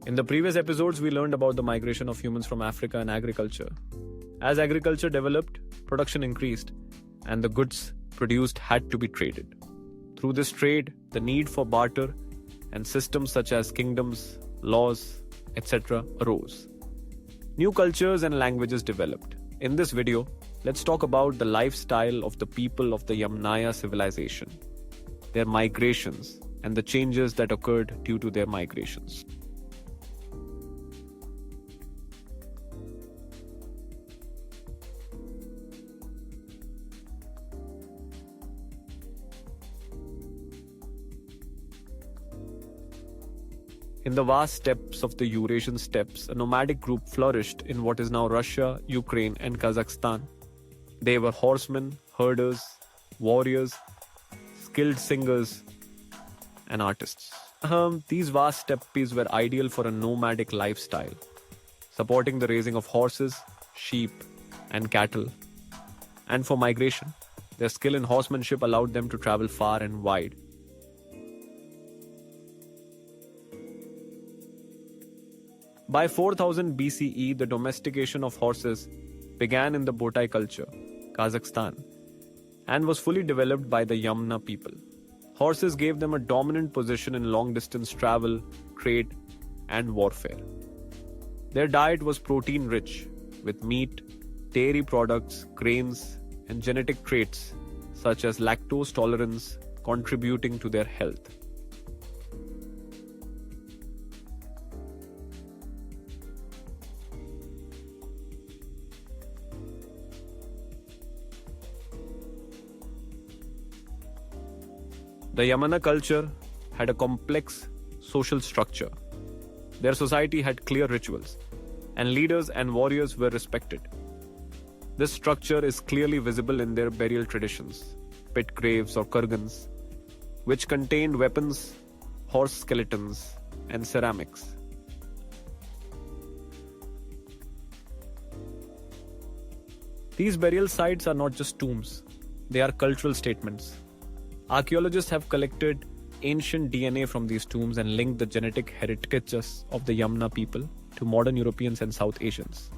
In the previous episodes, we learned about the migration of humans from Africa and agriculture. As agriculture developed, production increased, and the goods produced had to be traded. Through this trade, the need for barter and systems such as kingdoms, laws, etc. arose. New cultures and languages developed. In this video, let's talk about the lifestyle of the people of the Yamnaya civilization, their migrations, and the changes that occurred due to their migrations. In the vast steppes of the Eurasian steppes, a nomadic group flourished in what is now Russia, Ukraine, and Kazakhstan. They were horsemen, herders, warriors, skilled singers, and artists. These vast steppes were ideal for a nomadic lifestyle, supporting the raising of horses, sheep, and cattle. And for migration, their skill in horsemanship allowed them to travel far and wide. By 4000 BCE, the domestication of horses began in the Botai culture, Kazakhstan, and was fully developed by the Yamna people. Horses gave them a dominant position in long-distance travel, trade, and warfare. Their diet was protein-rich, with meat, dairy products, grains, and genetic traits such as lactose tolerance contributing to their health. The Yamana culture had a complex social structure. Their society had clear rituals, and leaders and warriors were respected. This structure is clearly visible in their burial traditions, pit graves or kurgans, which contained weapons, horse skeletons, and ceramics. These burial sites are not just tombs, they are cultural statements. Archaeologists have collected ancient DNA from these tombs and linked the genetic heritages of the Yamna people to modern Europeans and South Asians.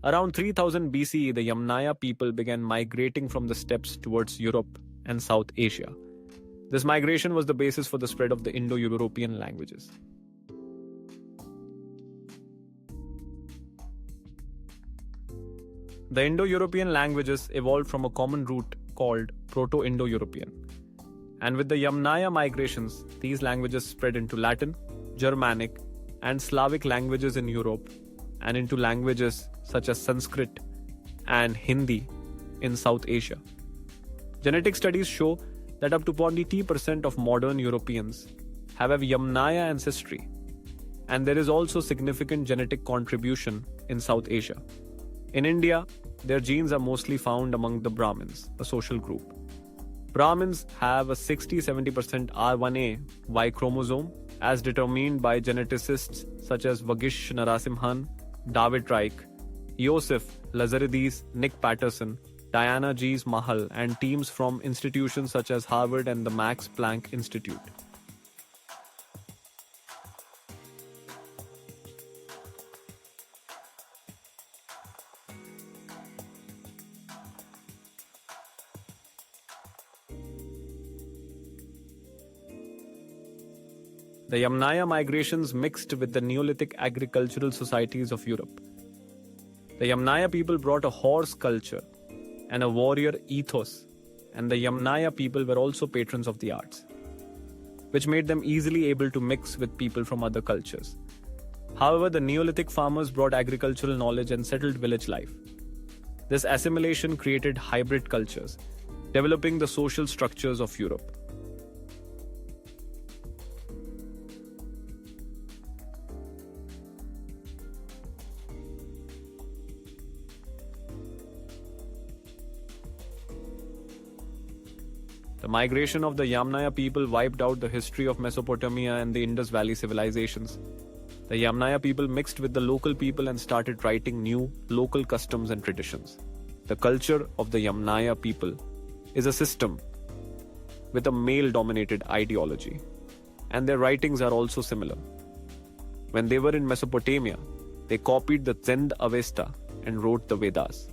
Around 3000 BCE, the Yamnaya people began migrating from the steppes towards Europe and South Asia. This migration was the basis for the spread of the Indo-European languages. The Indo-European languages evolved from a common root called Proto-Indo-European. And with the Yamnaya migrations, these languages spread into Latin, Germanic, and Slavic languages in Europe, and into languages such as Sanskrit and Hindi in South Asia. Genetic studies show that up to 20% of modern Europeans have a Yamnaya ancestry, and there is also significant genetic contribution in South Asia. In India, their genes are mostly found among the Brahmins, a social group. Brahmins have a 60-70% R1a Y chromosome, as determined by geneticists such as Vagish Narasimhan, David Reich, Yosef Lazaridis, Nick Patterson, Diana G. Mahal, and teams from institutions such as Harvard and the Max Planck Institute. The Yamnaya migrations mixed with the Neolithic agricultural societies of Europe. The Yamnaya people brought a horse culture and a warrior ethos, and the Yamnaya people were also patrons of the arts, which made them easily able to mix with people from other cultures. However, the Neolithic farmers brought agricultural knowledge and settled village life. This assimilation created hybrid cultures, developing the social structures of Europe. The migration of the Yamnaya people wiped out the history of Mesopotamia and the Indus Valley civilizations. The Yamnaya people mixed with the local people and started writing new local customs and traditions. The culture of the Yamnaya people is a system with a male dominated ideology, and their writings are also similar. When they were in Mesopotamia, they copied the Zend Avesta and wrote the Vedas.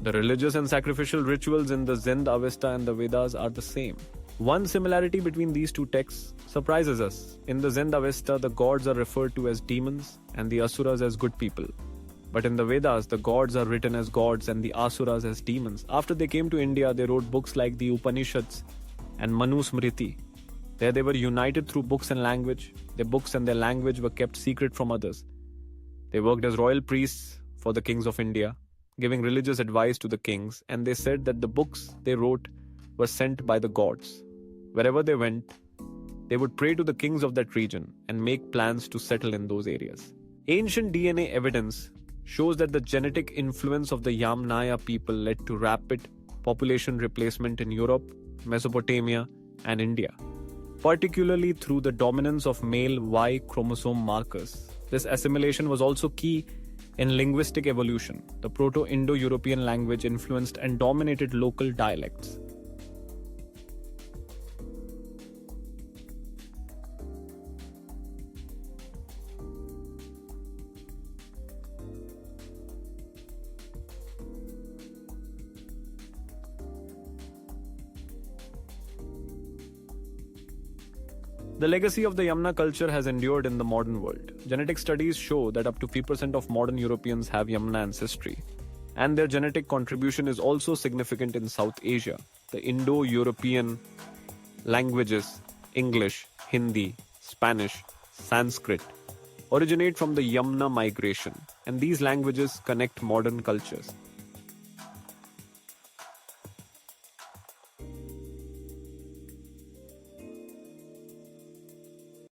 The religious and sacrificial rituals in the Zend Avesta and the Vedas are the same. One similarity between these two texts surprises us. In the Zend Avesta, the gods are referred to as demons and the Asuras as good people. But in the Vedas, the gods are written as gods and the Asuras as demons. After they came to India, they wrote books like the Upanishads and Manu Smriti. There they were united through books and language. Their books and their language were kept secret from others. They worked as royal priests for the kings of India, giving religious advice to the kings, and they said that the books they wrote were sent by the gods. Wherever they went, they would pray to the kings of that region and make plans to settle in those areas. Ancient DNA evidence shows that the genetic influence of the Yamnaya people led to rapid population replacement in Europe, Mesopotamia, and India, particularly through the dominance of male Y chromosome markers. This assimilation was also key in linguistic evolution. The Proto-Indo-European language influenced and dominated local dialects. The legacy of the Yamna culture has endured in the modern world. Genetic studies show that up to 3% of modern Europeans have Yamna ancestry, and their genetic contribution is also significant in South Asia. The Indo-European languages, English, Hindi, Spanish, Sanskrit, originate from the Yamna migration, and these languages connect modern cultures.